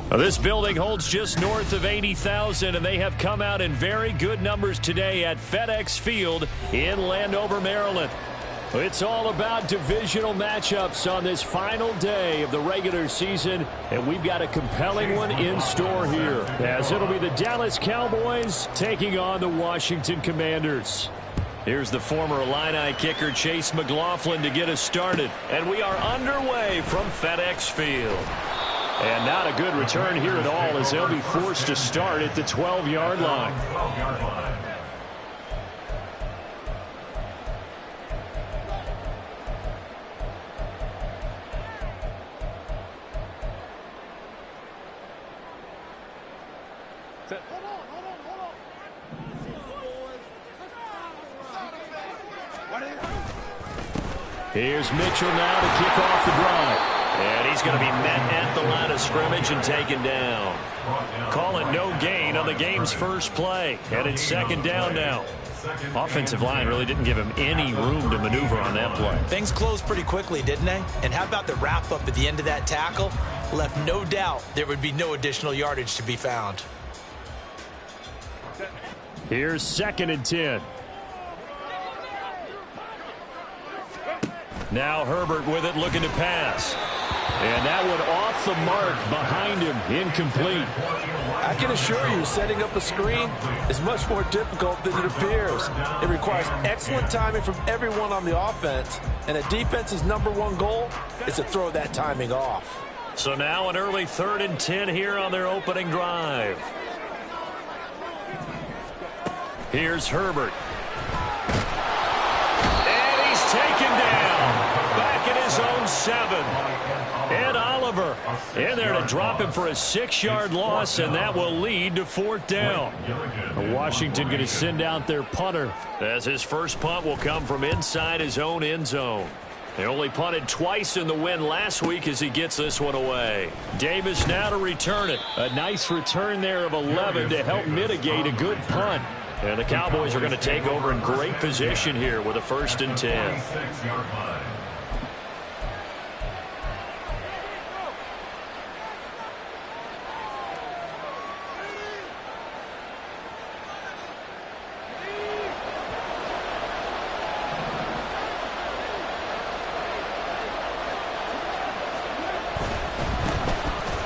Well, this building holds just north of 80,000, and they have come out in very good numbers today at FedEx Field in Landover, Maryland. It's all about divisional matchups on this final day of the regular season, and we've got a compelling one in store here, as it'll be the Dallas Cowboys taking on the Washington Commanders. Here's the former Illini kicker Chase McLaughlin to get us started, and we are underway from FedEx Field. And not a good return here at all, as they'll be forced to start at the 12-yard line. Here's Mitchell now to kick off the drive. And he's going to be met at the line of scrimmage and taken down. Calling no gain on the game's first play. And it's second down now. Offensive line really didn't give him any room to maneuver on that play. Things closed pretty quickly, didn't they? And how about the wrap-up at the end of that tackle? Left no doubt there would be no additional yardage to be found. Here's 2nd and 10. Now Herbert with it, looking to pass. And that one off the mark behind him, incomplete. I can assure you, setting up a screen is much more difficult than it appears. It requires excellent timing from everyone on the offense, and a defense's #1 goal is to throw that timing off. So now an early 3rd and 10 here on their opening drive. Here's Herbert. And he's taken down. Back at his own 7. And Oliver in there to drop him for a 6-yard loss, and that will lead to 4th down. Washington going to send out their punter, as his first punt will come from inside his own end zone. They only punted twice in the win last week as he gets this one away. Davis now to return it. A nice return there of 11 to help mitigate a good punt. And the Cowboys are going to take over in great position here with a 1st and 10.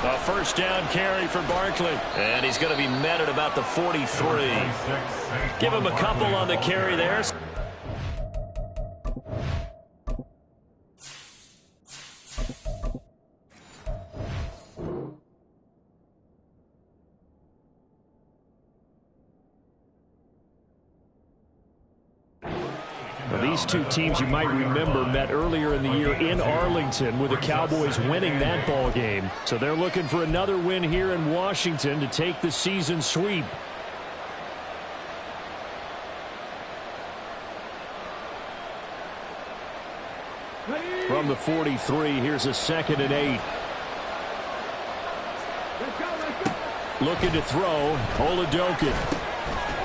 A 1st down carry for Barkley. And he's going to be met at about the 43. Give him a couple on the carry there. These two teams, you might remember, met earlier in the year in Arlington, with the Cowboys winning that ball game. So they're looking for another win here in Washington to take the season sweep. From the 43, here's a 2nd and 8. Looking to throw, Oladokin.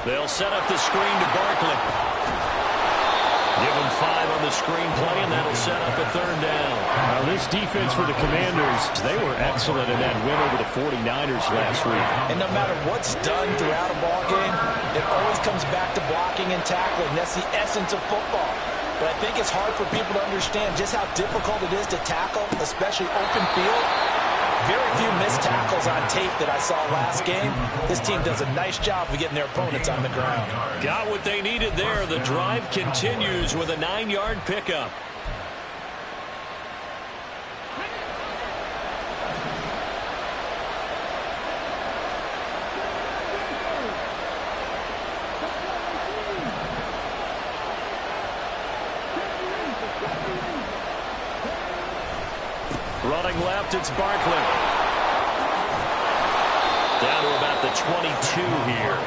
They'll set up the screen to Barkley. Give him 5 on the screenplay, and that'll set up a 3rd down. Now, this defense for the Commanders, they were excellent in that win over the 49ers last week. And no matter what's done throughout a ball game, it always comes back to blocking and tackling. That's the essence of football. But I think it's hard for people to understand just how difficult it is to tackle, especially open field. Very few missed tackles on tape that I saw last game. This team does a nice job of getting their opponents on the ground. Got what they needed there. The drive continues with a 9-yard pickup. Running left, it's Barkley. Down to about the 22 here.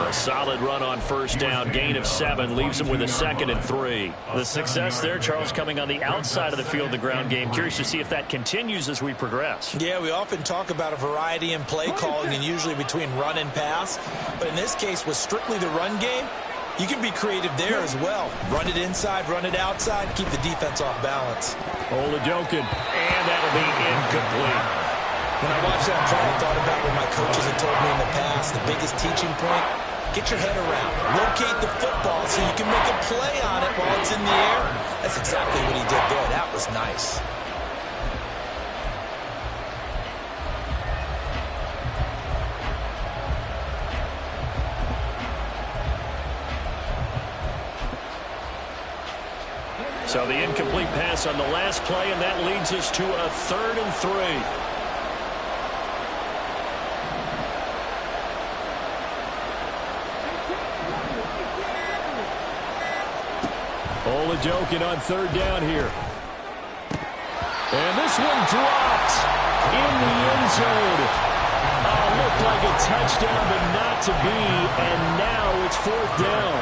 A solid run on 1st down, gain of 7, leaves him with a 2nd and 3. The success there, Charles, coming on the outside of the field, the ground game. Curious to see if that continues as we progress. Yeah, we often talk about a variety in play calling and usually between run and pass. But in this case, with strictly the run game, you can be creative there as well. Run it inside, run it outside, keep the defense off balance. Oladokin, and that'll be incomplete. When I watched that play, I thought about what my coaches had told me in the past. The biggest teaching point, get your head around. Locate the football so you can make a play on it while it's in the air. That's exactly what he did there. That was nice. So the incomplete pass on the last play, and that leads us to a 3rd and 3. Oladokin on 3rd down here. And this one dropped in the end zone. Looked like a touchdown, but not to be, and now it's 4th down.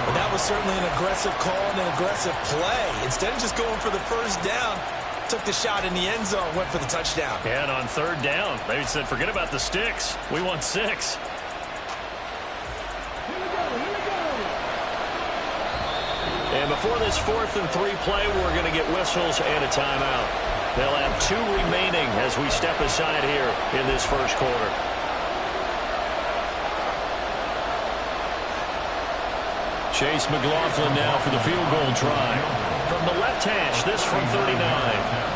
Well, that was certainly an aggressive call and an aggressive play. Instead of just going for the 1st down, took the shot in the end zone, went for the touchdown. And on 3rd down, they said, forget about the sticks. We want 6. And before this 4th and 3 play, we're going to get whistles and a timeout. They'll have 2 remaining as we step aside here in this first quarter. Chase McLaughlin now for the field goal try. From the left hash, this from 39.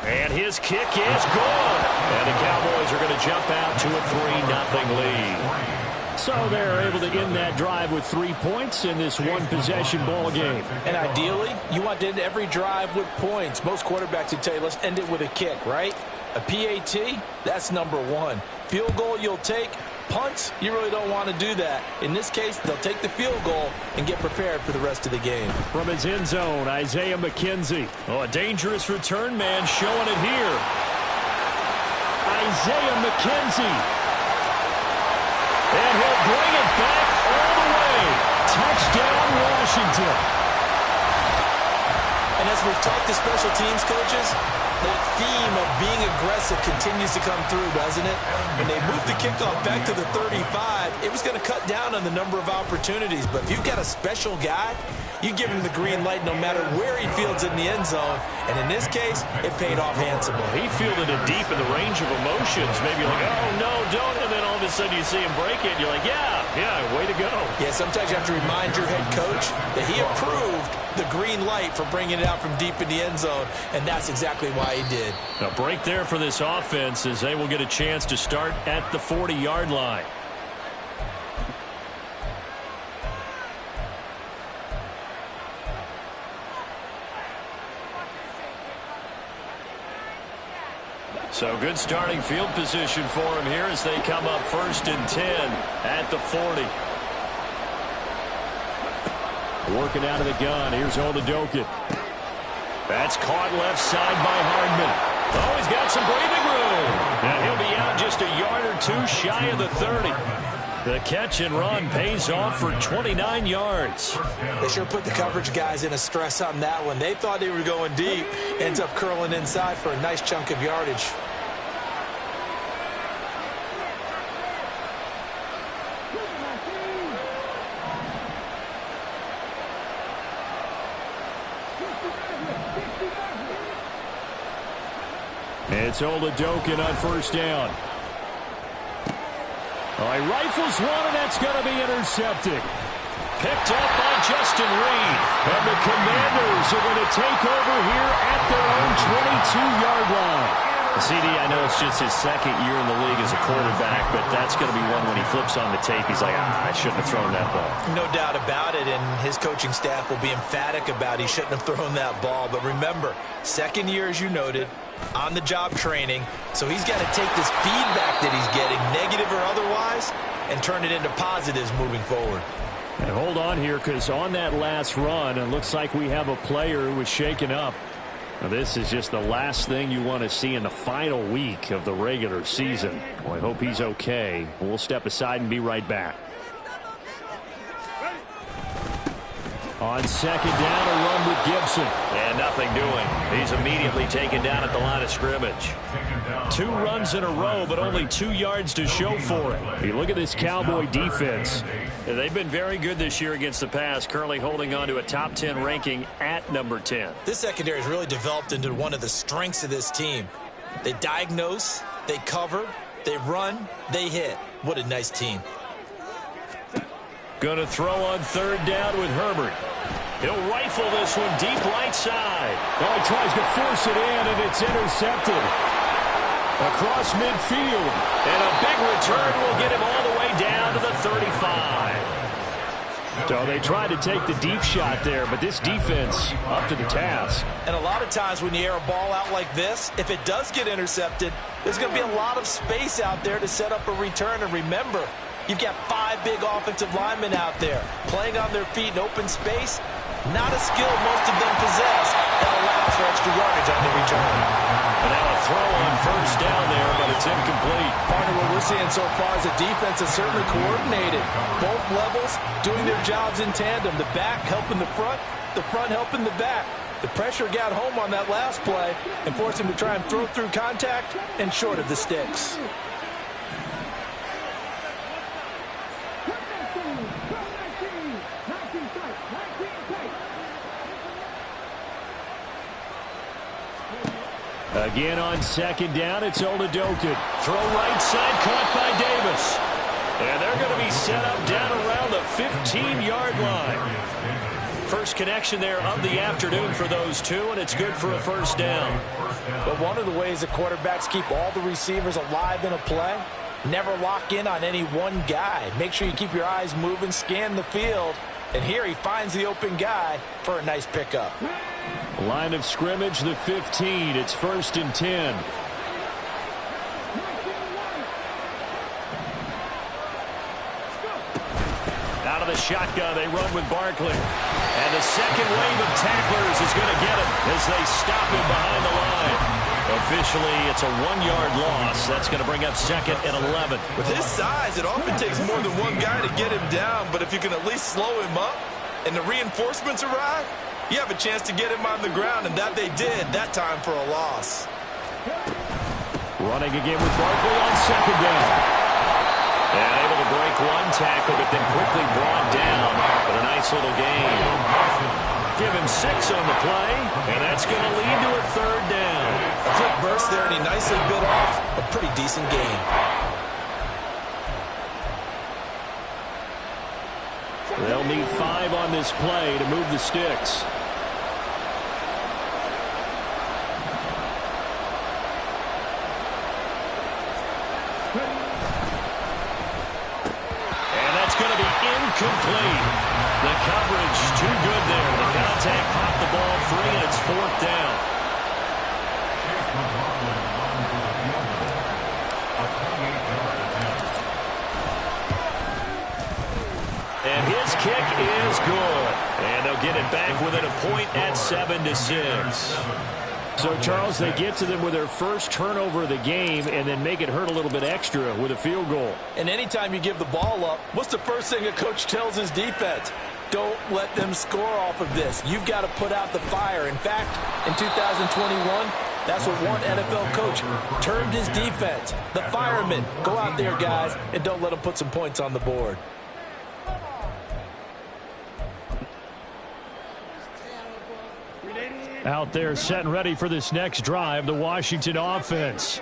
And his kick is good. And the Cowboys are going to jump out to a 3-0 lead. So they're able to end that drive with 3 points in this one-possession ball game. And ideally, you want to end every drive with points. Most quarterbacks would tell you, let's end it with a kick, right? A PAT, that's number 1. Field goal you'll take. Punts, you really don't want to do that. In this case, they'll take the field goal and get prepared for the rest of the game. From his end zone, Isaiah McKenzie. Oh, a dangerous return man showing it here. Isaiah McKenzie. And he'll bring it back all the way. Touchdown, Washington. And as we've talked to special teams coaches, that theme of being aggressive continues to come through, doesn't it? When they moved the kickoff back to the 35, it was going to cut down on the number of opportunities. But if you've got a special guy, you give him the green light no matter where he fields in the end zone. And in this case, it paid off handsomely. He fielded it deep in the range of emotions. Maybe like, oh, no, don't. And then all of a sudden you see him break it. And you're like, yeah, way to go. Yeah, sometimes you have to remind your head coach that he approved the green light for bringing it out from deep in the end zone. And that's exactly why he did. A break there for this offense as they will get a chance to start at the 40-yard line. So good starting field position for him here as they come up 1st and 10 at the 40. Working out of the gun. Here's Oladokin. That's caught left side by Hardman. Oh, he's got some breathing room. And he'll be out just a yard or 2 shy of the 30. The catch and run pays off for 29 yards. They sure put the coverage guys in a stress on that one. They thought they were going deep. Ends up curling inside for a nice chunk of yardage. It's Oladokin on 1st down. Oh, he rifles one, and that's going to be intercepted. Picked up by Justin Reed. And the Commanders are going to take over here at their own 22-yard line. CD, I know it's just his 2nd year in the league as a quarterback, but that's going to be one when he flips on the tape, he's like, I shouldn't have thrown that ball. No doubt about it, and his coaching staff will be emphatic about he shouldn't have thrown that ball. But remember, 2nd year, as you noted, on-the-job training, so he's got to take this feedback that he's getting, negative or otherwise, and turn it into positives moving forward. And hold on here, because on that last run, it looks like we have a player who was shaken up. Now, this is just the last thing you want to see in the final week of the regular season. Well, I hope he's okay. We'll step aside and be right back. On second down, a run with Gibson. And nothing doing. He's immediately taken down at the line of scrimmage. 2 runs in a row, but only 2 yards to show for it. You look at this Cowboy defense. They've been very good this year against the pass, currently holding on to a top 10 ranking at number 10. This secondary has really developed into one of the strengths of this team. They diagnose, they cover, they run, they hit. What a nice team. Going to throw on third down with Herbert. He'll rifle this one deep right side. Oh, he tries to force it in, and it's intercepted. Across midfield. And a big return will get him all the way down to the 35. So they tried to take the deep shot there, but this defense up to the task. And a lot of times when you air a ball out like this, if it does get intercepted, there's going to be a lot of space out there to set up a return. And remember, you've got 5 big offensive linemen out there playing on their feet in open space. Not a skill most of them possess that allows for extra yardage on the return. And now a throw on first down there, but it's incomplete. Partner, what we're seeing so far is the defense is certainly coordinated. Both levels doing their jobs in tandem. The back helping the front helping the back. The pressure got home on that last play and forced him to try and throw through contact and short of the sticks. Again on second down, it's Oladokin. Throw right side, caught by Davis. And they're going to be set up down around the 15-yard line. First connection there of the afternoon for those two, and it's good for a first down. But one of the ways the quarterbacks keep all the receivers alive in a play, never lock in on any one guy. Make sure you keep your eyes moving, scan the field. And here he finds the open guy for a nice pickup. Line of scrimmage, the 15. It's 1st and 10. Out of the shotgun, they run with Barkley. And the second wave of tacklers is going to get him as they stop him behind the line. Officially, it's a 1-yard loss. That's going to bring up 2nd and 11. With his size, it often takes more than one guy to get him down, but if you can at least slow him up and the reinforcements arrive, you have a chance to get him on the ground, and that they did that time for a loss. Running again with Barkley on second down. And able to break one tackle, but then quickly brought down with a nice little gain. Give him 6 on the play, and that's going to lead to a 3rd down. A quick burst there, and he nicely bit off a pretty decent gain. They'll need 5 on this play to move the sticks. And that's going to be incomplete. The coverage too good there. The contact popped the ball free, and it's 4th down. And his kick is good. And they'll get it back within a point at 7-6. So, Charles, they get to them with their first turnover of the game and then make it hurt a little bit extra with a field goal. And anytime you give the ball up, what's the first thing a coach tells his defense? Don't let them score off of this. You've got to put out the fire. In fact, in 2021, that's what one NFL coach termed his defense. The firemen. Go out there, guys, and don't let them put some points on the board. Out there set and ready for this next drive, the Washington offense.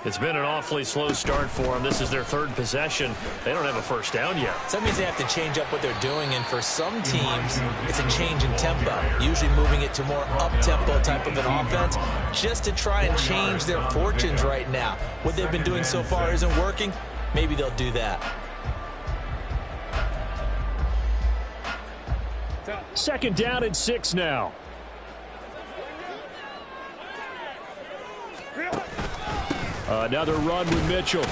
It's been an awfully slow start for them. This is their 3rd possession. They don't have a first down yet. So that means they have to change up what they're doing, and for some teams, it's a change in tempo, usually moving it to more up-tempo type of an offense just to try and change their fortunes right now. What they've been doing so far isn't working. Maybe they'll do that. 2nd down and 6 now. Another run with Mitchell.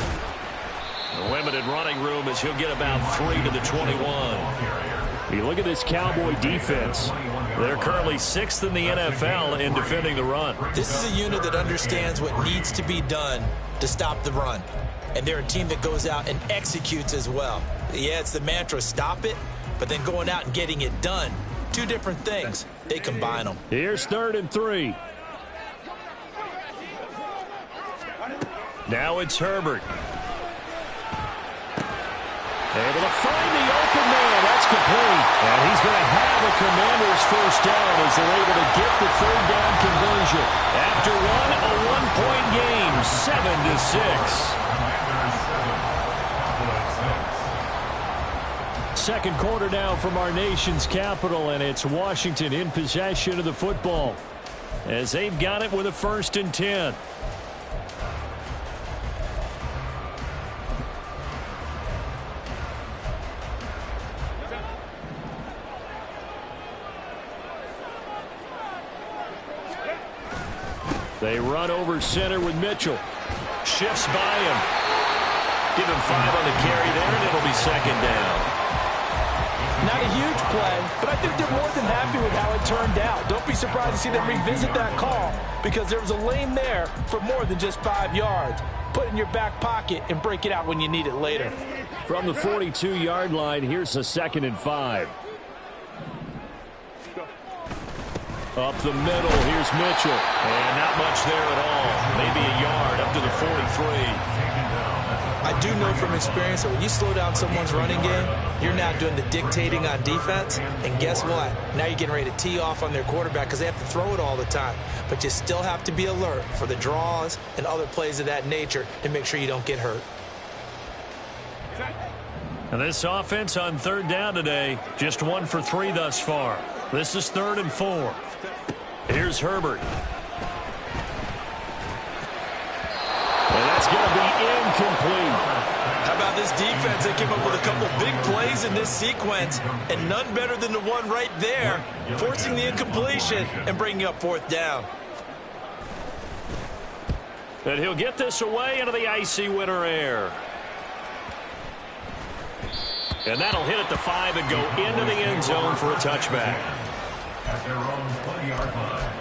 Limited running room as he'll get about 3 to the 21. You look at this Cowboy defense. They're currently 6th in the NFL in defending the run. This is a unit that understands what needs to be done to stop the run. And they're a team that goes out and executes as well. Yeah, it's the mantra, stop it, but then going out and getting it done Two different things. They combine them. Here's 3rd and 3. Now it's Herbert. Able to find the open man. That's complete. And he's going to have a Commanders first down as they're able to get the 3rd down conversion. After a 1-point game, 7-6. Second quarter now from our nation's capital, and it's Washington in possession of the football as they've got it with a 1st and 10. They run over center with Mitchell. Shifts by him. Give him 5 on the carry there, and it'll be 2nd down. Not a huge play, but I think they're more than happy with how it turned out. Don't be surprised to see them revisit that call because there was a lane there for more than just 5 yards. Put it in your back pocket and break it out when you need it later. From the 42-yard line, here's a 2nd and 5. Up the middle, here's Mitchell. And not much there at all. Maybe a yard up to the 43. I do know from experience that when you slow down someone's running game, you're now doing the dictating on defense. And guess what? Now you're getting ready to tee off on their quarterback because they have to throw it all the time. But you still have to be alert for the draws and other plays of that nature to make sure you don't get hurt. And this offense on 3rd down today, just 1 for 3 thus far. This is 3rd and 4. Here's Herbert. And that's going to be incomplete. How about this defense? They came up with a couple big plays in this sequence, and none better than the one right there, forcing the incompletion and bringing up 4th down. And he'll get this away into the icy winter air. And that'll hit at the 5 and go into the end zone for a touchback. At their own 20-yard line.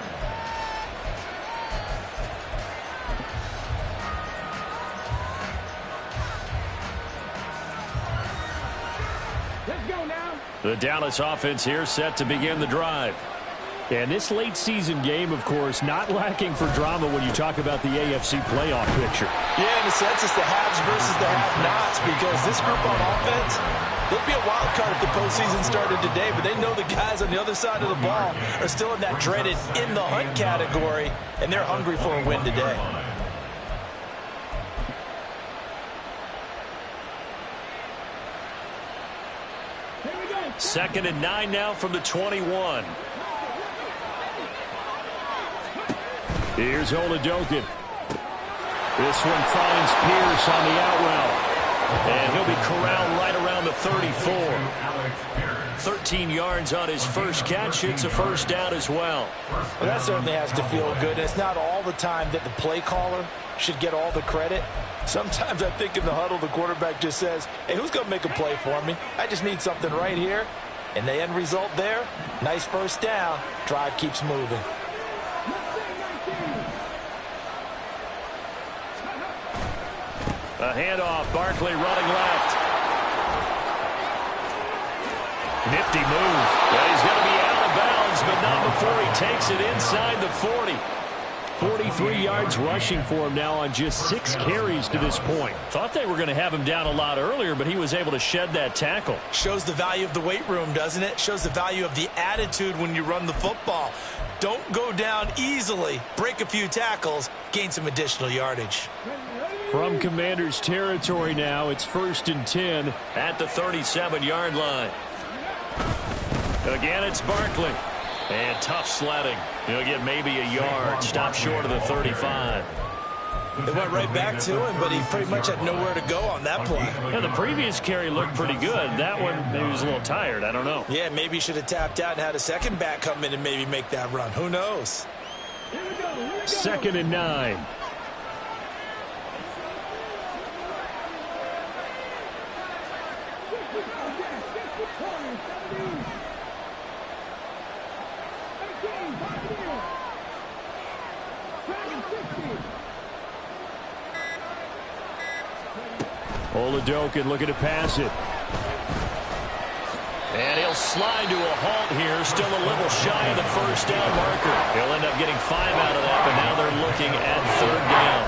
The Dallas offense here set to begin the drive. And this late season game, of course, not lacking for drama when you talk about the AFC playoff picture. Yeah, in a sense, it's the haves versus the have-nots because this group on offense, they'd be a wild card if the postseason started today, but they know the guys on the other side of the ball are still in that dreaded in-the-hunt category, and they're hungry for a win today. 2nd and 9 now from the 21. Here's Oladokin. This one finds Pierce on the out route. And he'll be corralled right around the 34. 13 yards on his first catch. It's a 1st down as well. Well, that certainly has to feel good. It's not all the time that the play caller should get all the credit. Sometimes I think in the huddle, the quarterback just says, hey, who's going to make a play for me? I just need something right here. And the end result there, nice 1st down. Drive keeps moving. A handoff, Barkley running left. Nifty move. But he's going to be out of bounds, but not before he takes it inside the 40. 43 yards rushing for him now on just 6 carries to this point. Thought they were going to have him down a lot earlier, but he was able to shed that tackle. Shows the value of the weight room, doesn't it? Shows the value of the attitude when you run the football. Don't go down easily. Break a few tackles. Gain some additional yardage. From Commanders territory now, it's 1st and 10 at the 37-yard line. Again, it's Barkley. And tough sledding. He'll get maybe a yard. Stop short of the 35. They went right back to him, but he pretty much had nowhere to go on that play. Yeah, the previous carry looked pretty good. That one, maybe he was a little tired. I don't know. Yeah, maybe he should have tapped out and had a second back come in and maybe make that run. Who knows? 2nd and 9. Oladokin looking to pass it. And he'll slide to a halt here, still a little shy of the first down marker. He'll end up getting 5 out of that, but now they're looking at 3rd down.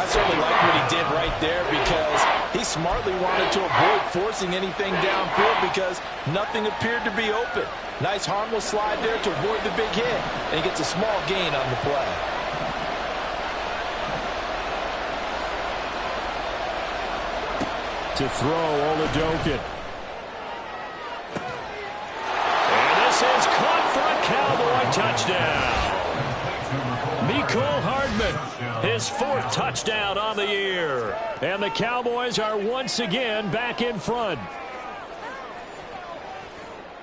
I certainly like what he did right there because he smartly wanted to avoid forcing anything downfield because nothing appeared to be open. Nice harmless slide there to avoid the big hit, and he gets a small gain on the play. To throw, Oladokin. And this is caught for a Cowboy touchdown. Mecole Hardman, his 4th touchdown on the year. And the Cowboys are once again back in front.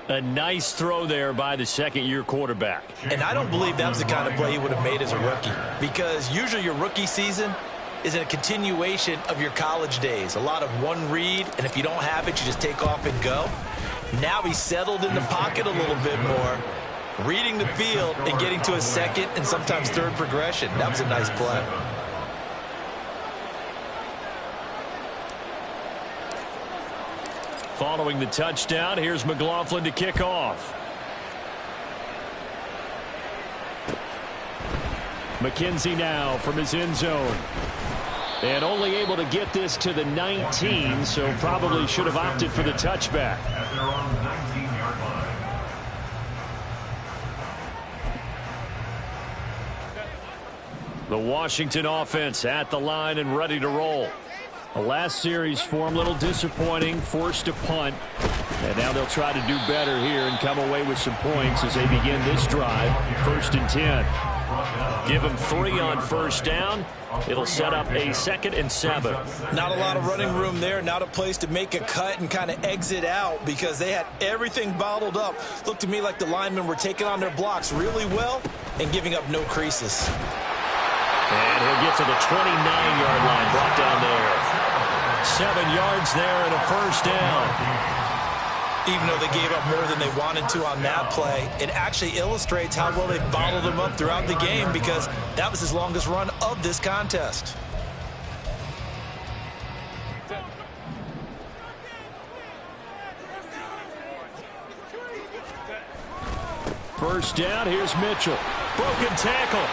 A nice throw there by the second-year quarterback. And I don't believe that was the kind of play he would have made as a rookie, because usually your rookie season is a continuation of your college days. A lot of one read, and if you don't have it, you just take off and go. Now he's settled in the pocket a little bit more, reading the field and getting to a second and sometimes third progression. That was a nice play. Following the touchdown, here's McLaughlin to kick off. McKenzie now from his end zone. And only able to get this to the 19, so probably should have opted for the touchback. The Washington offense at the line and ready to roll. The last series for him, a little disappointing, forced a punt. And now they'll try to do better here and come away with some points as they begin this drive. 1st and 10. Give them 3 on 1st down. It'll set up a 2nd and 7. Not a lot of running room there. Not a place to make a cut and kind of exit out because they had everything bottled up. Looked to me like the linemen were taking on their blocks really well and giving up no creases. And he'll get to the 29-yard line, brought down there. 7 yards there and a 1st down. Even though they gave up more than they wanted to on that play, it actually illustrates how well they've bottled them up throughout the game because that was his longest run of this contest. First down, here's Mitchell. Broken tackle.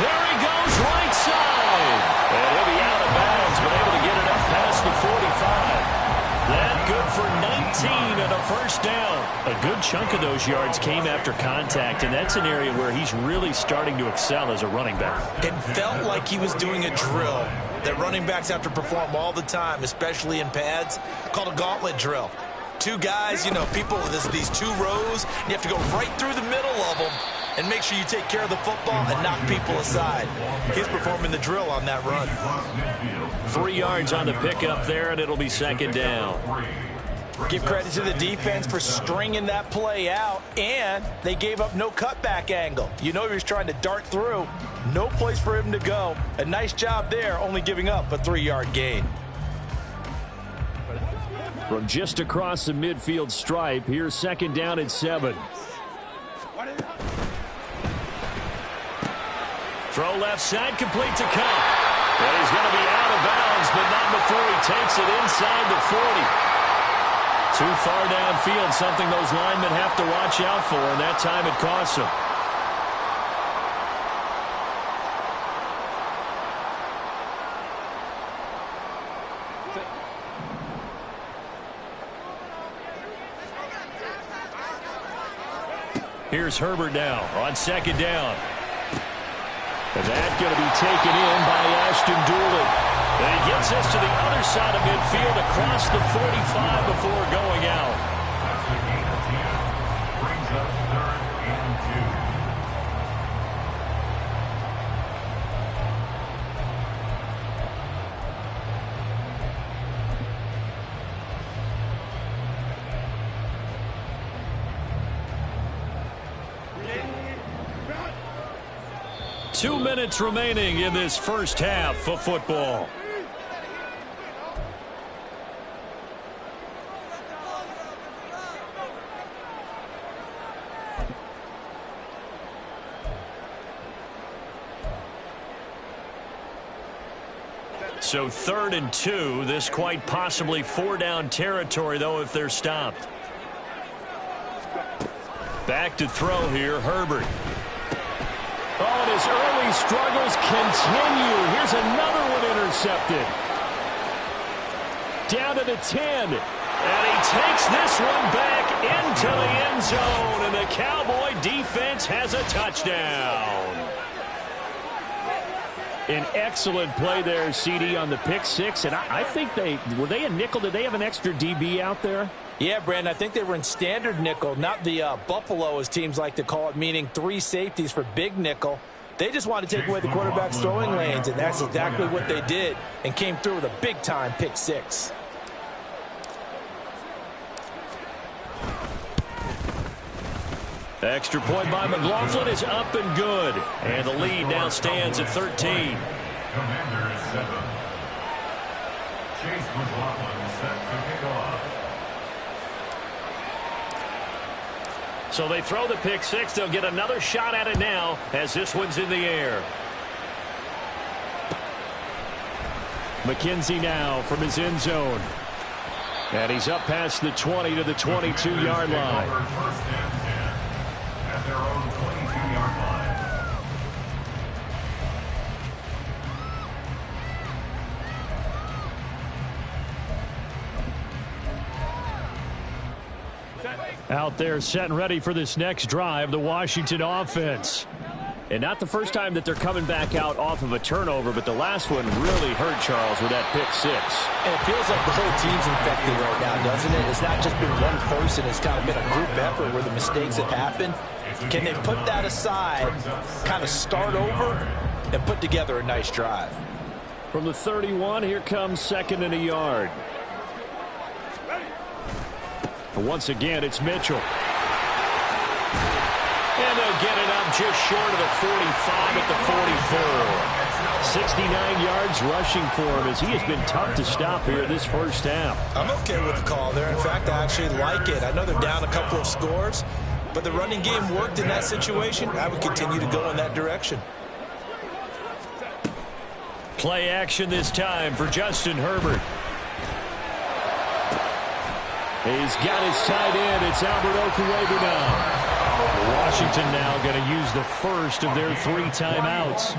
There he goes, right side. And he'll be out of bounds, but able to get it up past the 45. That good for 19 and a 1st down. A good chunk of those yards came after contact, and that's an area where he's really starting to excel as a running back. It felt like he was doing a drill that running backs have to perform all the time, especially in pads, called a gauntlet drill. 2 guys, you know, people, these 2 rows, and you have to go right through the middle of them and make sure you take care of the football and knock people aside. He's performing the drill on that run. 3 yards on the pickup there, and it'll be 2nd down. Give credit to the defense for stringing that play out, and they gave up no cutback angle. You know he was trying to dart through. No place for him to go. A nice job there, only giving up a 3-yard gain. From just across the midfield stripe, here's 2nd down and 7. Throw left side, complete to Cup. And he's going to be out of bounds, but not before he takes it inside the 40. Too far downfield, something those linemen have to watch out for, and that time it costs them. Here's Herbert now on 2nd down. And that's going to be taken in by Ashton Doolin. And he gets us to the other side of midfield across the 45 before going out. Brings up 3rd and 2. 2 minutes remaining in this first half of football. So 3rd and 2. This quite possibly 4-down territory, though, if they're stopped. Back to throw here, Herbert. Oh, and his early struggles continue. Here's another one intercepted. Down to the 10. And he takes this one back into the end zone. And the Cowboy defense has a touchdown. An excellent play there, CD, on the pick six. And I think were they a nickel? Did they have an extra DB out there? Yeah, Brandon, I think they were in standard nickel, not the Buffalo, as teams like to call it, meaning 3 safeties for big nickel. They just wanted to take away the quarterback's throwing lanes, and that's exactly what they did, and came through with a big-time pick six. Extra point by McLaughlin is up and good. And the lead now stands at 13. Commander is 7. Chase McLaughlin set to kick off. So they throw the pick six. They'll get another shot at it now as this one's in the air. McKenzie now from his end zone. And he's up past the 20 to the 22-yard line. First and 10 at their own 22-yard line. Out there set and ready for this next drive, the Washington offense. And not the first time that they're coming back out off of a turnover, but the last one really hurt Charles with that pick six. And it feels like the whole team's infected right now, doesn't it? It's not just been one person. It's kind of been a group effort where the mistakes have happened. Can they put that aside, kind of start over, and put together a nice drive? From the 31, here comes second and a yard. Once again, it's Mitchell. And they'll get it up just short of the 45 at the 44. 69 yards rushing for him as he has been tough to stop here this first half. I'm okay with the call there. In fact, I actually like it. I know they're down a couple of scores, but the running game worked in that situation. I would continue to go in that direction. Play action this time for Justin Herbert. He's got his tight end. It's Albert Okuebu now. Washington now going to use the first of their 3 timeouts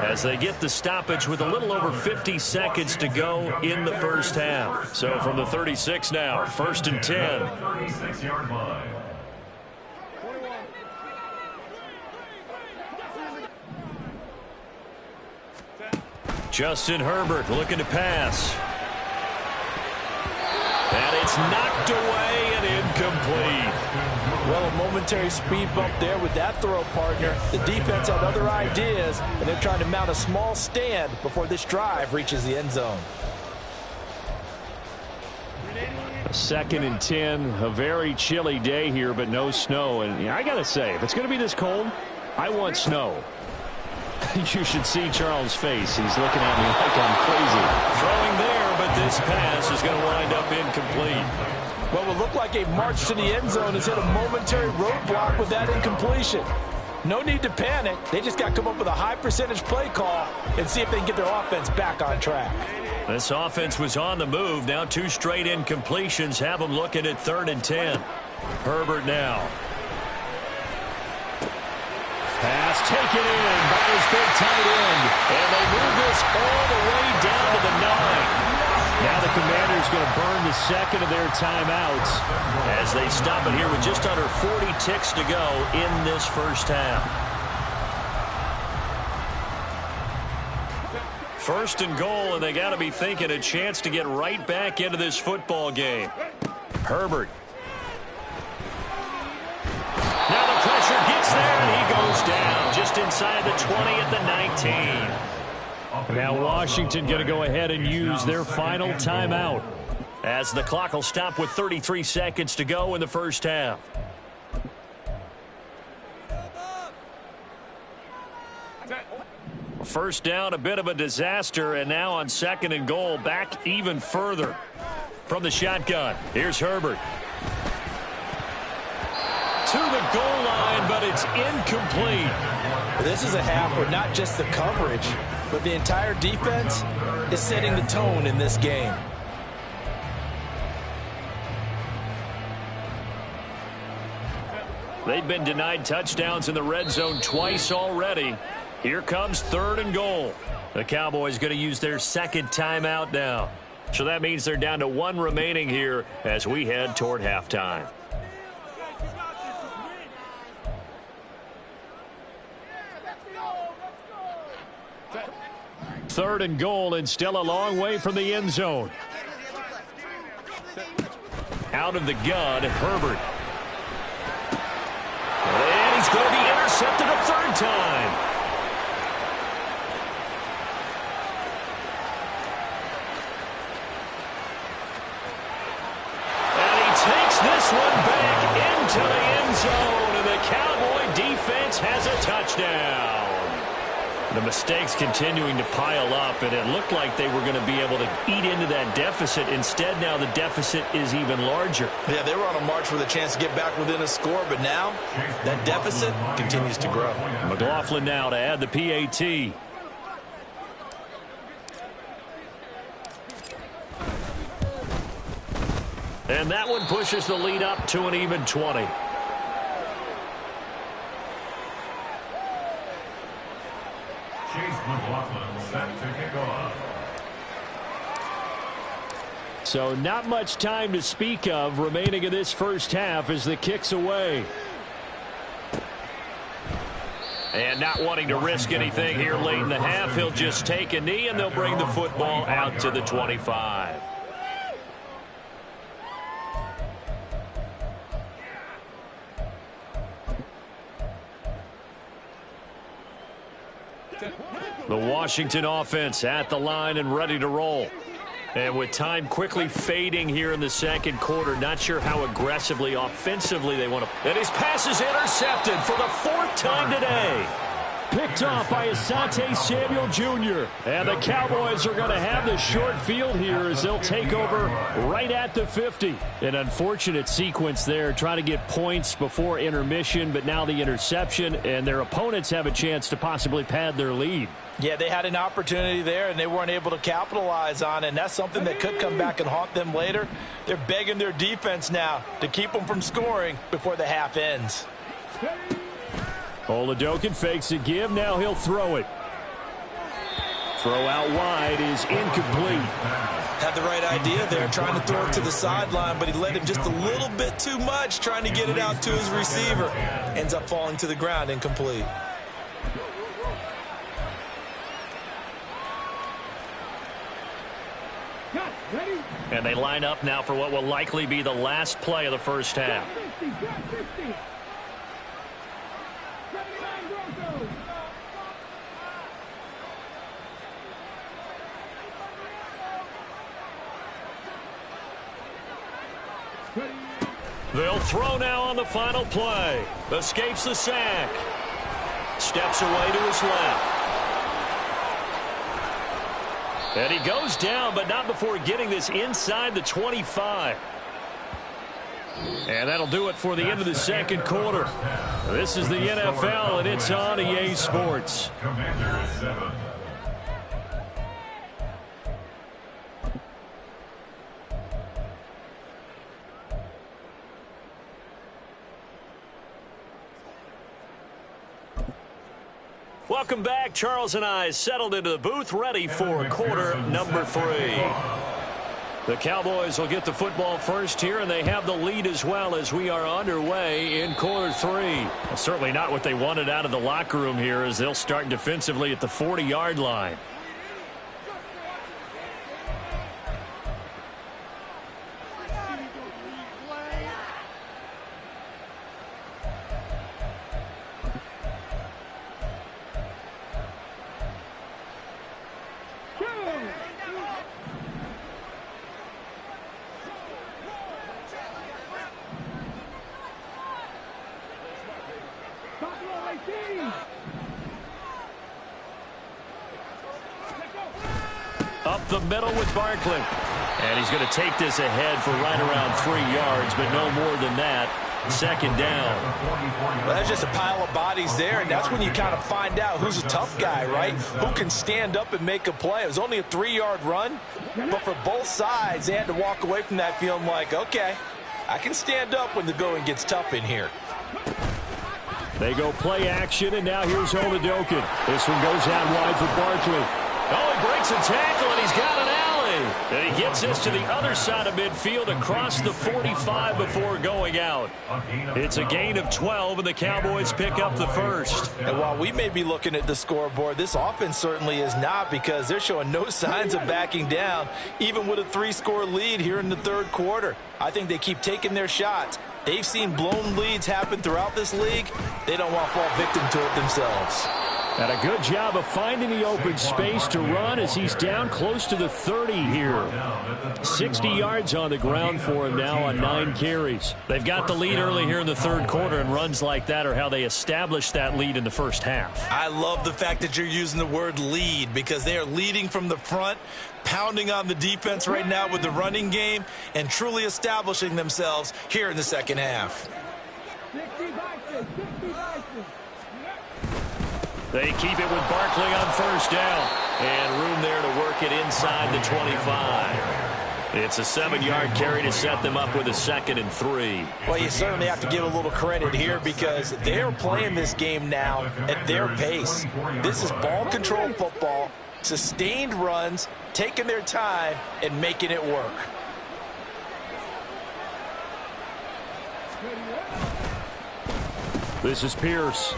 as they get the stoppage with a little over 50 seconds to go in the first half. So from the 36 now, first and 10. 36-yard line. Justin Herbert looking to pass. And it's knocked away and incomplete. Well, a momentary speed bump there with that throw, partner. The defense had other ideas, and they're trying to mount a small stand before this drive reaches the end zone. Second and 10, a very chilly day here, but no snow. And I got to say, if it's going to be this cold, I want snow. You should see Charles' face. He's looking at me like I'm crazy. Throwing there, but this pass is going to wind up incomplete. What will look like a march to the end zone has hit a momentary roadblock with that incompletion. No need to panic. They just got to come up with a high percentage play call and see if they can get their offense back on track. This offense was on the move. Now 2 straight incompletions have them looking at 3rd and 10. Herbert now. Pass taken in by his big tight end. And they move this all the way down to the 9. Now the Commanders going to burn the second of their timeouts as they stop it here with just under 40 ticks to go in this first half. First and goal, and they got to be thinking a chance to get right back into this football game. Herbert. Now the pressure gets there, and he goes down just inside the 20 at the 19. Now Washington going to go ahead and use their final timeout as the clock will stop with 33 seconds to go in the first half. First down, a bit of a disaster, and now on second and goal, back even further from the shotgun. Here's Herbert. To the goal line, but it's incomplete. This is a half where not just the coverage, but the entire defense is setting the tone in this game. They've been denied touchdowns in the red zone twice already. Here comes 3rd and goal. The Cowboys going to use their second timeout now. So that means they're down to 1 remaining here as we head toward halftime. 3rd and goal, and still a long way from the end zone. Out of the gun, Herbert. And he's going to be intercepted a 3rd time. And he takes this one back into the end zone, and the Cowboy defense has a touchdown. The mistakes continuing to pile up, and it looked like they were going to be able to eat into that deficit. Instead, now the deficit is even larger. Yeah, they were on a march with a chance to get back within a score, but now that deficit continues to grow. McLaughlin now to add the PAT. And that one pushes the lead up to an even 20. So not much time to speak of remaining in this first half as the kick's away. And not wanting to risk anything here late in the half, he'll just take a knee and they'll bring the football out to the 25. The Washington offense at the line and ready to roll. And with time quickly fading here in the second quarter, not sure how aggressively, offensively they want to. And his pass is intercepted for the 4th time today. Picked off by Asante Samuel Jr. And the Cowboys are going to have the short field here as they'll take over right at the 50. An unfortunate sequence there, trying to get points before intermission, but now the interception, and their opponents have a chance to possibly pad their lead. Yeah, they had an opportunity there, and they weren't able to capitalize on it, and that's something that could come back and haunt them later. They're begging their defense now to keep them from scoring before the half ends. Oladokin fakes a give. Now he'll throw it. Throw out wide is incomplete. Had the right idea there, trying to throw it to the sideline, but he let him just a little bit too much, trying to get it out to his receiver. Ends up falling to the ground, incomplete. And they line up now for what will likely be the last play of the first half. They'll throw now on the final play. Escapes the sack. Steps away to his left. And he goes down, but not before getting this inside the 25. And that'll do it for the end of the second quarter. This is the NFL, and it's on EA Sports. Commander 7. Welcome back. Charles and I settled into the booth, ready for quarter number 3. The Cowboys will get the football first here, and they have the lead as well as we are underway in quarter 3. Well, certainly not what they wanted out of the locker room here as they'll start defensively at the 40-yard line. Up the middle with Barkley. And he's going to take this ahead for right around 3 yards, but no more than that. Second down. Well, there's just a pile of bodies there, and that's when you kind of find out who's a tough guy, right? Who can stand up and make a play. It was only a 3-yard run, but for both sides, they had to walk away from that feeling like, okay, I can stand up when the going gets tough in here. They go play action, and now here's Oladokin. This one goes out wide for Barkley. Oh, he breaks a tackle, and he's got an alley. And he gets this to the other side of midfield across the 45 before going out. It's a gain of 12, and the Cowboys pick up the first. And while we may be looking at the scoreboard, this offense certainly is not, because they're showing no signs of backing down, even with a 3-score lead here in the third quarter. I think they keep taking their shots. They've seen blown leads happen throughout this league. They don't want to fall victim to it themselves. And a good job of finding the open space to run as he's down close to the 30 here. 60 yards on the ground for him now on 9 carries. They've got the lead early here in the third quarter, and runs like that are how they established that lead in the first half. I love the fact that you're using the word lead, because they are leading from the front, pounding on the defense right now with the running game, and truly establishing themselves here in the second half. They keep it with Barkley on first down. And room there to work it inside the 25. It's a 7-yard carry to set them up with a 2nd and 3. Well, you certainly have to give a little credit here, because they're playing this game now at their pace. This is ball control football, sustained runs, taking their time, and making it work. This is Pierce.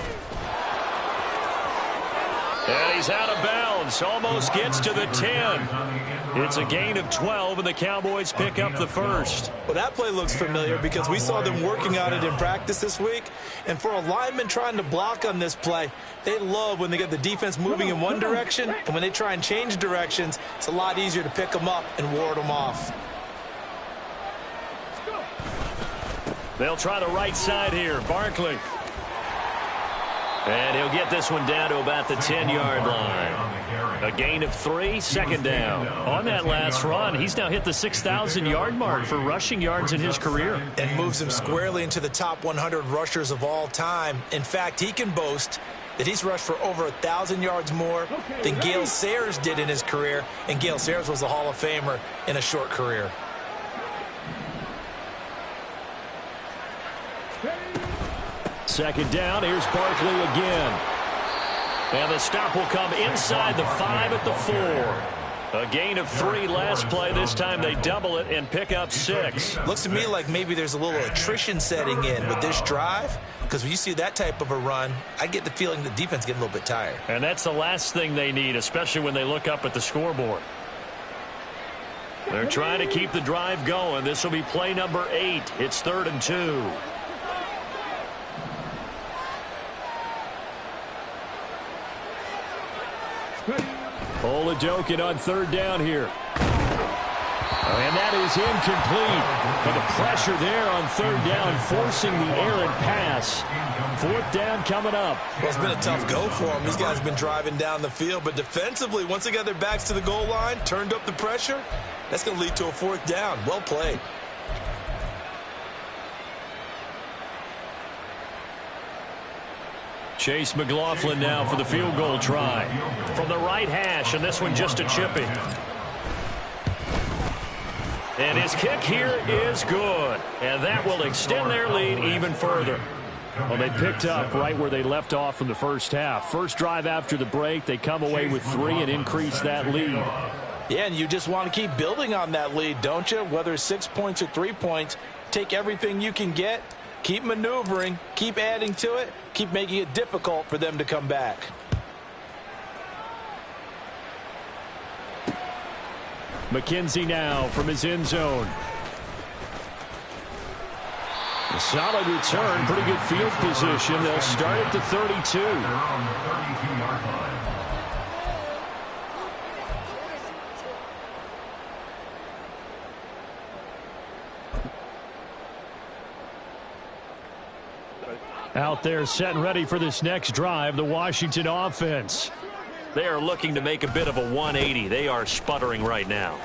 And he's out of bounds. Almost gets to the 10. It's a gain of 12, and the Cowboys pick up the first. Well, that play looks familiar, because we saw them working on it in practice this week. And for a lineman trying to block on this play, they love when they get the defense moving in one direction. And when they try and change directions, it's a lot easier to pick them up and ward them off. They'll try the right side here. Barkley. And he'll get this one down to about the 10-yard line. A gain of 3, 2nd down. On that last run, he's now hit the 6,000-yard mark for rushing yards in his career. And moves him squarely into the top 100 rushers of all time. In fact, he can boast that he's rushed for over 1,000 yards more than Gale Sayers did in his career. And Gale Sayers was a Hall of Famer in a short career. Second down, here's Barkley again. And the stop will come inside the 5 at the 4. A gain of 3 last play. This time they double it and pick up 6. Looks to me like maybe there's a little attrition setting in with this drive, because when you see that type of a run, I get the feeling the defense getting a little bit tired. And that's the last thing they need, especially when they look up at the scoreboard. They're trying to keep the drive going. This will be play number 8. It's 3rd and 2. Oladokin on 3rd down here. And that is incomplete. But the pressure there on 3rd down, forcing the errant pass. 4th down coming up. Well, it's been a tough go for them. These guys have been driving down the field. But defensively, once they got their backs to the goal line, turned up the pressure, that's going to lead to a 4th down. Well played. Chase McLaughlin now for the field goal try. From the right hash, and this one just a chipping. And his kick here is good. And that will extend their lead even further. Well, they picked up right where they left off from the first half. First drive after the break, they come away with 3 and increase that lead. Yeah, and you just want to keep building on that lead, don't you? Whether it's 6 points or 3 points, take everything you can get. Keep maneuvering, keep adding to it, keep making it difficult for them to come back. McKenzie now from his end zone. A solid return, pretty good field position. They'll start at the 32. They're on the 32-yard line. Out there set and ready for this next drive, the Washington offense. They are looking to make a bit of a 180. They are sputtering right now.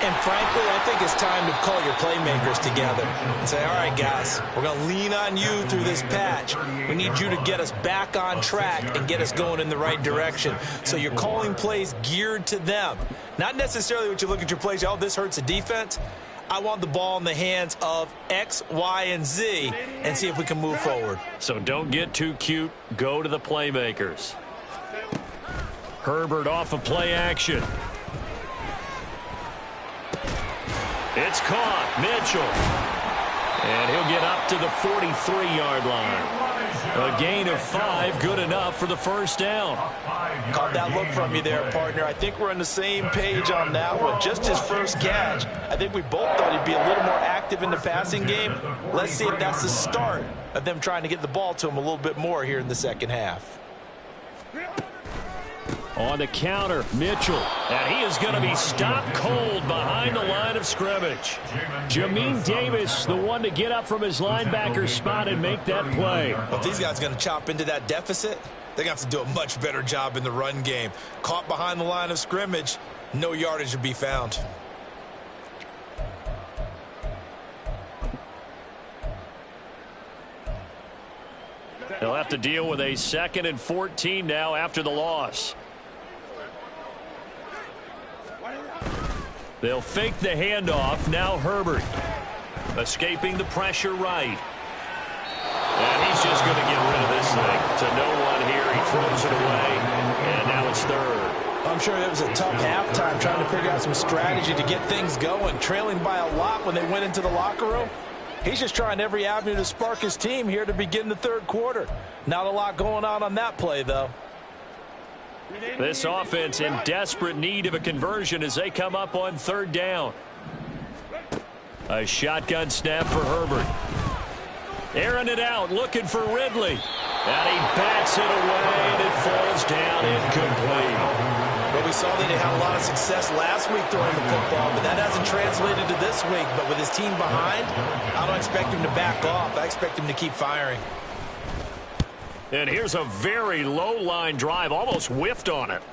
And frankly, I think it's time to call your playmakers together and say, all right, guys, we're going to lean on you through this patch. We need you to get us back on track and get us going in the right direction. So you're calling plays geared to them. Not necessarily when you look at your plays, oh, this hurts the defense. I want the ball in the hands of X, Y, and Z and see if we can move forward. So don't get too cute. Go to the playmakers. Herbert off of play action. It's caught. Mitchell. And he'll get up to the 43-yard line. A gain of 5, good enough for the first down. Caught that look from you there, partner. I think we're on the same page on that one. Just his first catch. I think we both thought he'd be a little more active in the passing game. Let's see if that's the start of them trying to get the ball to him a little bit more here in the second half. On the counter, Mitchell. And he is going to be stopped cold behind the line of scrimmage. Jamin Davis, the one to get up from his linebacker spot and make that play. Well, if these guys are going to chop into that deficit, they're going to have to do a much better job in the run game. Caught behind the line of scrimmage, no yardage to be found. They'll have to deal with a 2nd and 14 now after the loss. They'll fake the handoff. Now Herbert. Escaping the pressure right. And he's just going to get rid of this thing. To no one here. He throws it away. And now it's 3rd. I'm sure it was a tough halftime trying to figure out some strategy to get things going. Trailing by a lot when they went into the locker room. He's just trying every avenue to spark his team here to begin the 3rd quarter. Not a lot going on that play, though. This offense in desperate need of a conversion as they come up on 3rd down. A shotgun snap for Herbert. Airing it out, looking for Ridley. And he bats it away, and it falls down incomplete. Well, we saw that he had a lot of success last week throwing the football, but that hasn't translated to this week. But with his team behind, I don't expect him to back off. I expect him to keep firing. And here's a very low-line drive, almost whiffed on it.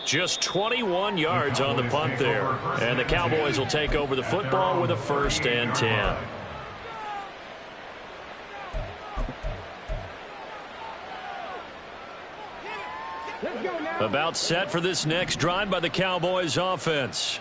Just 21 yards on the punt there. And the Cowboys will take over the football with a 1st and 10. About set for this next drive by the Cowboys offense.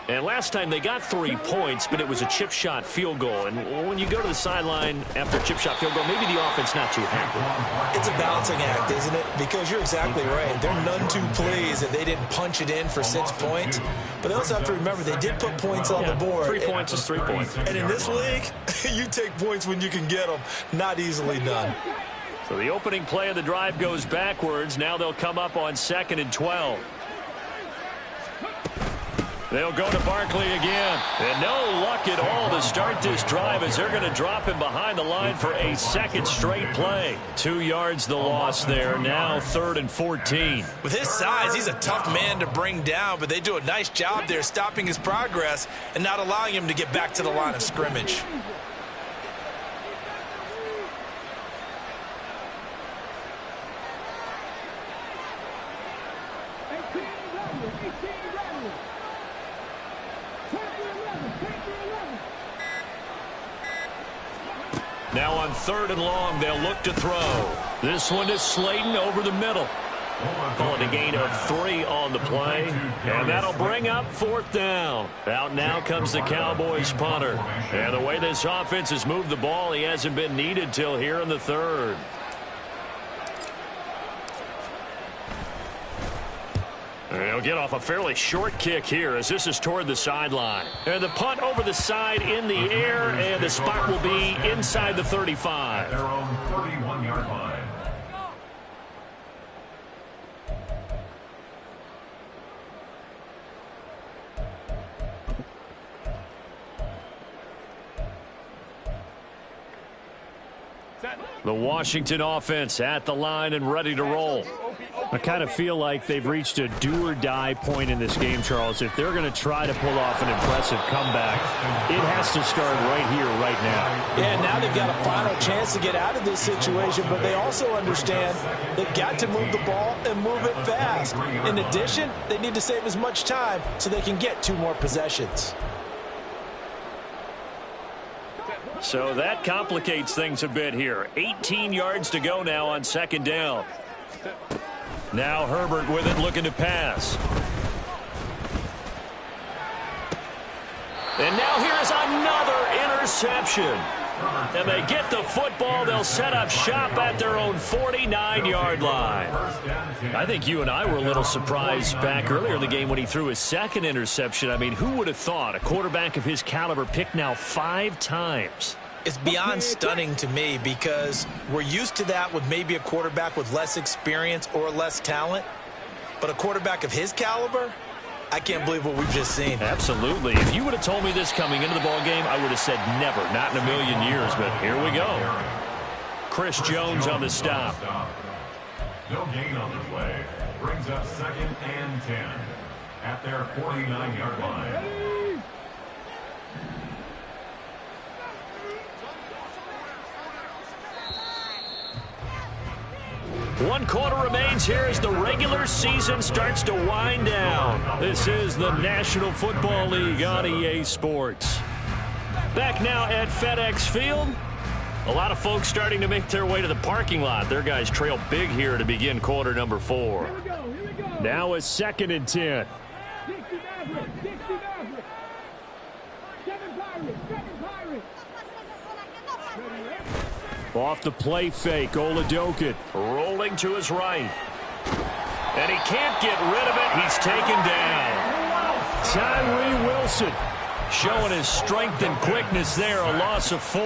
And last time they got 3 points, but it was a chip shot field goal. And when you go to the sideline after a chip shot field goal, maybe the offense not too happy. It's a balancing act, isn't it? Because you're exactly right. They're none too pleased that they didn't punch it in for 6 points. But they also have to remember they did put points on the board. 3 points is 3 points. And in this league, you take points when you can get them. Not easily done. So the opening play of the drive goes backwards. Now they'll come up on 2nd and 12. They'll go to Barkley again. And no luck at all to start this drive as they're going to drop him behind the line for a 2nd straight play. 2 yards the loss there. Now 3rd and 14. With his size, he's a tough man to bring down, but they do a nice job there stopping his progress and not allowing him to get back to the line of scrimmage. Now on 3rd and long, they'll look to throw. This one is Slayton over the middle. Calling a gain of 3 on the play. And that'll bring up 4th down. Out now comes the Cowboys punter. And the way this offense has moved the ball, he hasn't been needed till here in the 3rd. And he'll get off a fairly short kick here as this is toward the sideline. And the punt over the side in the air, and the spot will be inside the 35. Their own 31-yard line. The Washington offense at the line and ready to roll. I kind of feel like they've reached a do-or-die point in this game, Charles. If they're going to try to pull off an impressive comeback, it has to start right here, right now. Yeah, now they've got a final chance to get out of this situation, but they also understand they've got to move the ball and move it fast. In addition, they need to save as much time so they can get 2 more possessions. So that complicates things a bit here. 18 yards to go now on 2nd down. Now Herbert with it, looking to pass. And now here's another interception. And they get the football. They'll set up shop at their own 49-yard line. I think you and I were a little surprised back earlier in the game when he threw his second interception. I mean, who would have thought a quarterback of his caliber picked now 5 times? It's beyond stunning to me because we're used to that with maybe a quarterback with less experience or less talent. But a quarterback of his caliber, I can't believe what we've just seen. Absolutely. If you would have told me this coming into the ball game, I would have said never, not in a million years. But here we go. Chris Jones on the stop. No gain on the play. Brings up 2nd and 10 at their 49-yard line. One quarter remains here as the regular season starts to wind down. This is the National Football League on EA Sports. Back now at FedEx Field. A lot of folks starting to make their way to the parking lot. Their guys trail big here to begin quarter number 4. Now it's 2nd and 10. Off the play fake, Oladokin rolling to his right. And he can't get rid of it. He's taken down. Tyree Wilson showing his strength and quickness there, a loss of 4.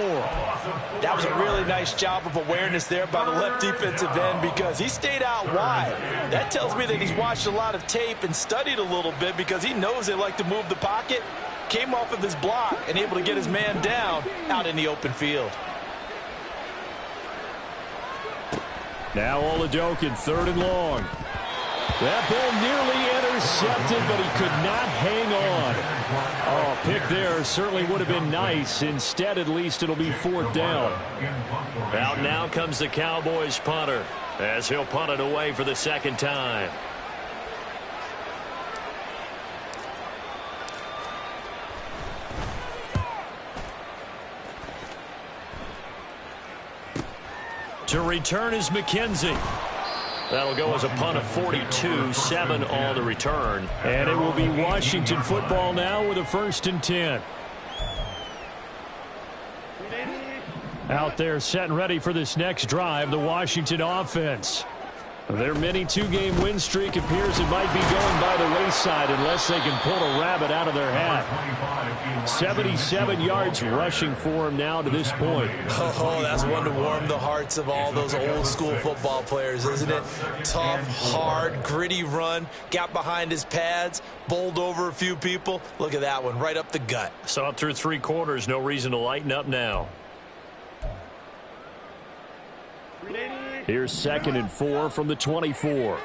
That was a really nice job of awareness there by the left defensive end because he stayed out wide. That tells me that he's watched a lot of tape and studied a little bit because he knows they like to move the pocket. Came off of his block and able to get his man down out in the open field. Now Oladokin, 3rd and long. That ball nearly intercepted, but he could not hang on. Oh, pick there certainly would have been nice. Instead, at least it'll be 4th down. Out now comes the Cowboys punter as he'll punt it away for the 2nd time. To return is McKenzie. That'll go as a punt of 42, 7 on the return. And it will be Washington football now with a 1st and 10. Out there set and ready for this next drive, the Washington offense. Their mini 2-game win streak appears it might be going by the wayside unless they can pull a rabbit out of their hat. 77 yards rushing for him now to this point. Oh, that's one to warm the hearts of all those old school football players, isn't it? Tough, hard, gritty run, got behind his pads, bowled over a few people. Look at that one, right up the gut. Saw it through 3 quarters, no reason to lighten up now. Here's 2nd and 4 from the 24.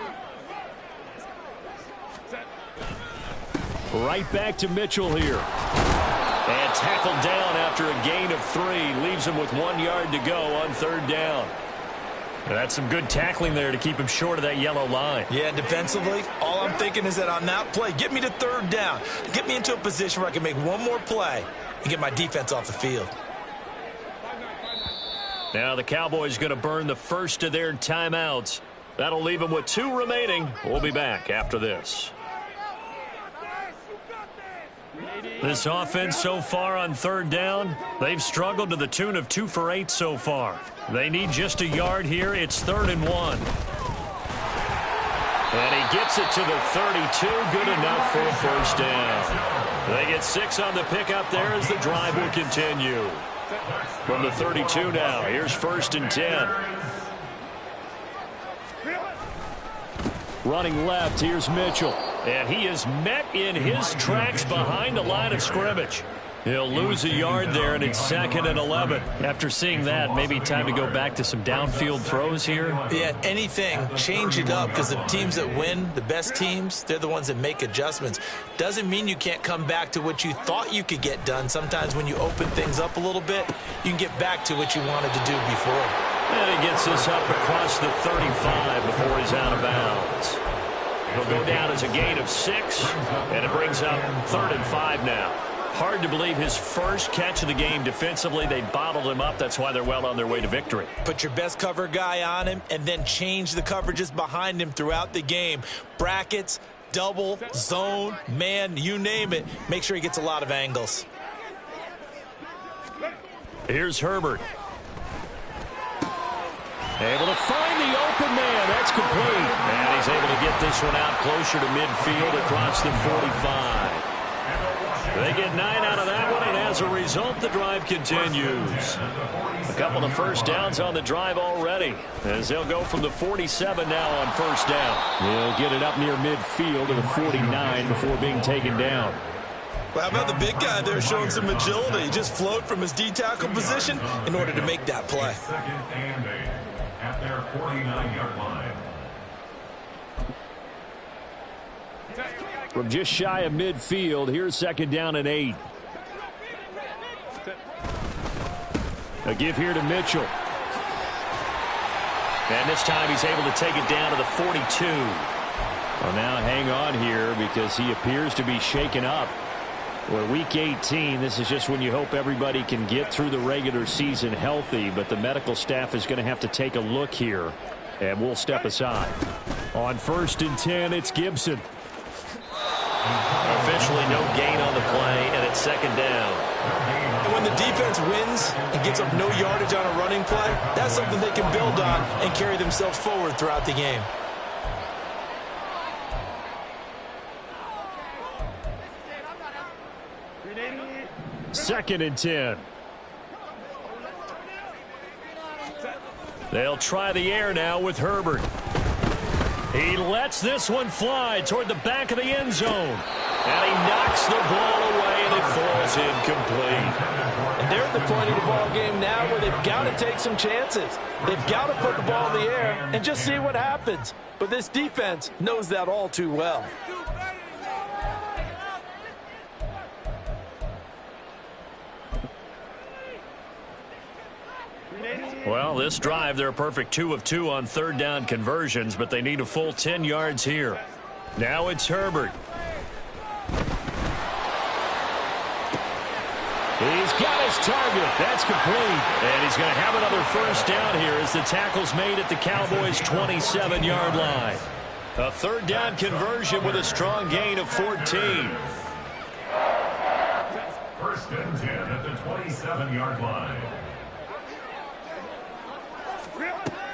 Right back to Mitchell here. And tackled down after a gain of 3. Leaves him with 1 yard to go on 3rd down. That's some good tackling there to keep him short of that yellow line. Yeah, defensively, all I'm thinking is that on that play, get me to 3rd down. Get me into a position where I can make one more play and get my defense off the field. Now the Cowboys going to burn the first of their timeouts. That'll leave them with 2 remaining. We'll be back after this. This offense so far on 3rd down, they've struggled to the tune of 2 for 8 so far. They need just a yard here. It's 3rd and 1. And he gets it to the 32. Good enough for a 1st down. They get 6 on the pickup there as the drive will continue. From the 32 now, here's 1st and 10. Running left, here's Mitchell. And he is met in his tracks behind the line of scrimmage. He'll lose a yard there, and it's 2nd and 11. After seeing that, maybe time to go back to some downfield throws here. Yeah, anything, change it up, because the teams that win, the best teams, they're the ones that make adjustments. Doesn't mean you can't come back to what you thought you could get done. Sometimes when you open things up a little bit, you can get back to what you wanted to do before. And he gets this up across the 35 before he's out of bounds. He'll go down as a gain of 6, and it brings up 3rd and 5 now. Hard to believe his first catch of the game defensively. They bottled him up. That's why they're well on their way to victory. Put your best cover guy on him and then change the coverages behind him throughout the game. Brackets, double, zone, man, you name it. Make sure he gets a lot of angles. Here's Herbert. Able to find the open man. That's complete. And he's able to get this one out closer to midfield across the 45. They get 9 out of that one, and as a result, the drive continues. A couple of first downs on the drive already, as they'll go from the 47 now on first down. They'll get it up near midfield to the 49 before being taken down. Well, how about the big guy there showing some agility? He just flowed from his D-tackle position in order to make that play. Second and 8 at their 49-yard line. From just shy of midfield, here's second down and 8. A give here to Mitchell. And this time he's able to take it down to the 42. Well, now hang on here because he appears to be shaken up. We're week 18. This is just when you hope everybody can get through the regular season healthy, but the medical staff is going to have to take a look here, and we'll step aside. On first and 10, it's Gibson. Officially no gain on the play, and it's second down. And when the defense wins and gives up no yardage on a running play, that's something they can build on and carry themselves forward throughout the game. Second and 10. They'll try the air now with Herbert. He lets this one fly toward the back of the end zone. And he knocks the ball away, and it falls incomplete. And they're at the point of the ball game now where they've got to take some chances. They've got to put the ball in the air and just see what happens. But this defense knows that all too well. Well, this drive, they're a perfect 2 of 2 on third down conversions, but they need a full 10 yards here. Now it's Herbert. He's got his target. That's complete. And he's going to have another first down here as the tackle's made at the Cowboys' 27-yard line. A third down conversion with a strong gain of 14. First and 10 at the 27-yard line.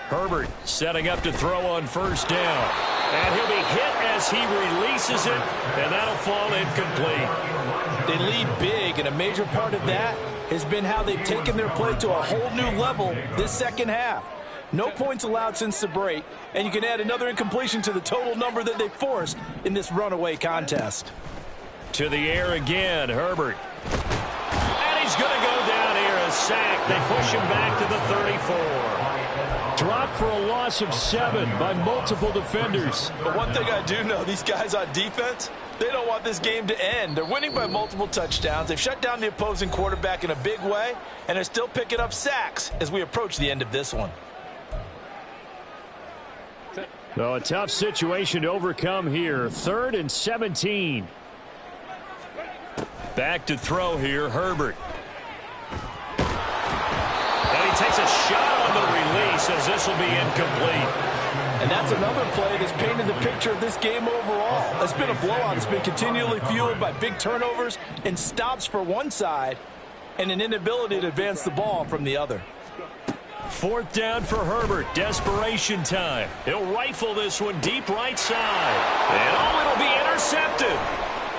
Herbert setting up to throw on first down. And he'll be hit as he releases it, and that'll fall incomplete. They lead big, and a major part of that has been how they've taken their play to a whole new level this second half. No points allowed since the break, and you can add another incompletion to the total number that they forced in this runaway contest. To the air again, Herbert. And he's going to go down here, a sack. They push him back to the 34. Dropped for a loss of 7 by multiple defenders. But one thing I do know, these guys on defense, they don't want this game to end. They're winning by multiple touchdowns. They've shut down the opposing quarterback in a big way, and they're still picking up sacks as we approach the end of this one. So a tough situation to overcome here. 3rd and 17. Back to throw here, Herbert. And he takes a shot on the release as this will be incomplete. And that's another play that's painted the picture of this game overall. It's been a blowout. It's been continually fueled by big turnovers and stops for one side and an inability to advance the ball from the other. 4th down for Herbert. Desperation time. He'll rifle this one deep right side. And it'll be intercepted.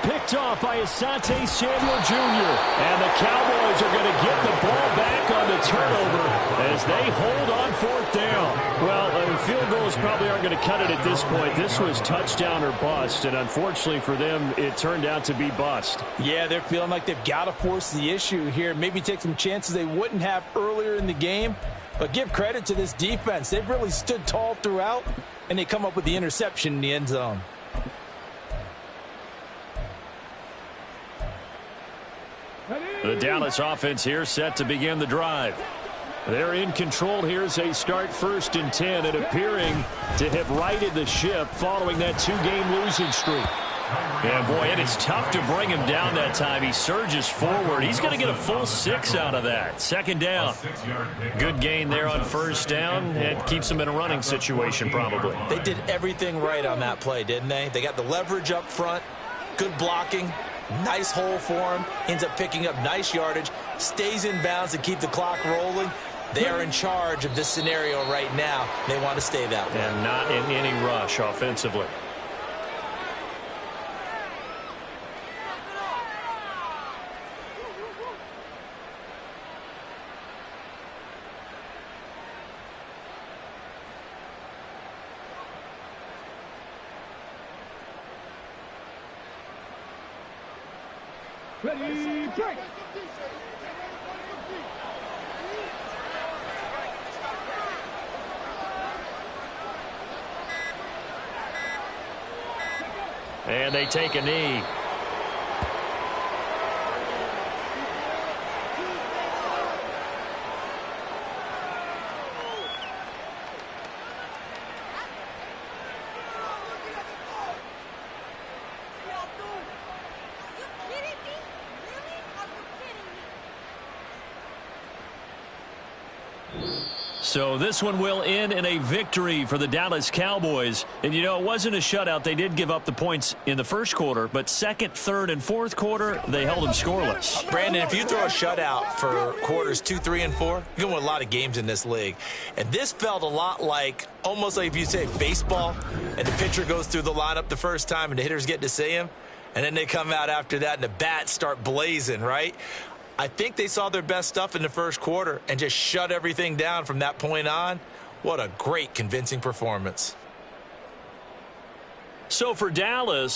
Picked off by Asante Samuel Jr. And the Cowboys are going to get the ball back on the turnover as they hold on 4th down. Well, field goals probably aren't going to cut it at this point. This was touchdown or bust, and unfortunately for them, it turned out to be bust. Yeah, they're feeling like they've got to force the issue here. Maybe take some chances they wouldn't have earlier in the game. But give credit to this defense. They've really stood tall throughout, and they come up with the interception in the end zone. The Dallas offense here set to begin the drive. They're in control here as they start 1st and 10 and appearing to have righted the ship following that 2-game losing streak. And boy, it is tough to bring him down that time. He surges forward. He's going to get a full 6 out of that. 2nd down. Good gain there on 1st down. It keeps them in a running situation probably. They did everything right on that play, didn't they? They got the leverage up front, good blocking, nice hole for him, ends up picking up nice yardage, stays in bounds to keep the clock rolling. They are in charge of this scenario right now. They want to stay that way. And not in any rush offensively. Ready, break. And they take a knee. So this one will end in a victory for the Dallas Cowboys. And, you know, it wasn't a shutout. They did give up the points in the first quarter, but second, third, and fourth quarter, they held them scoreless. Brandon, if you throw a shutout for quarters 2, 3, and 4, you're going to win a lot of games in this league. And this felt a lot like, almost like if you say baseball, and the pitcher goes through the lineup the first time and the hitters get to see him, and then they come out after that and the bats start blazing, right? I think they saw their best stuff in the first quarter and just shut everything down from that point on. What a great, convincing performance. So for Dallas,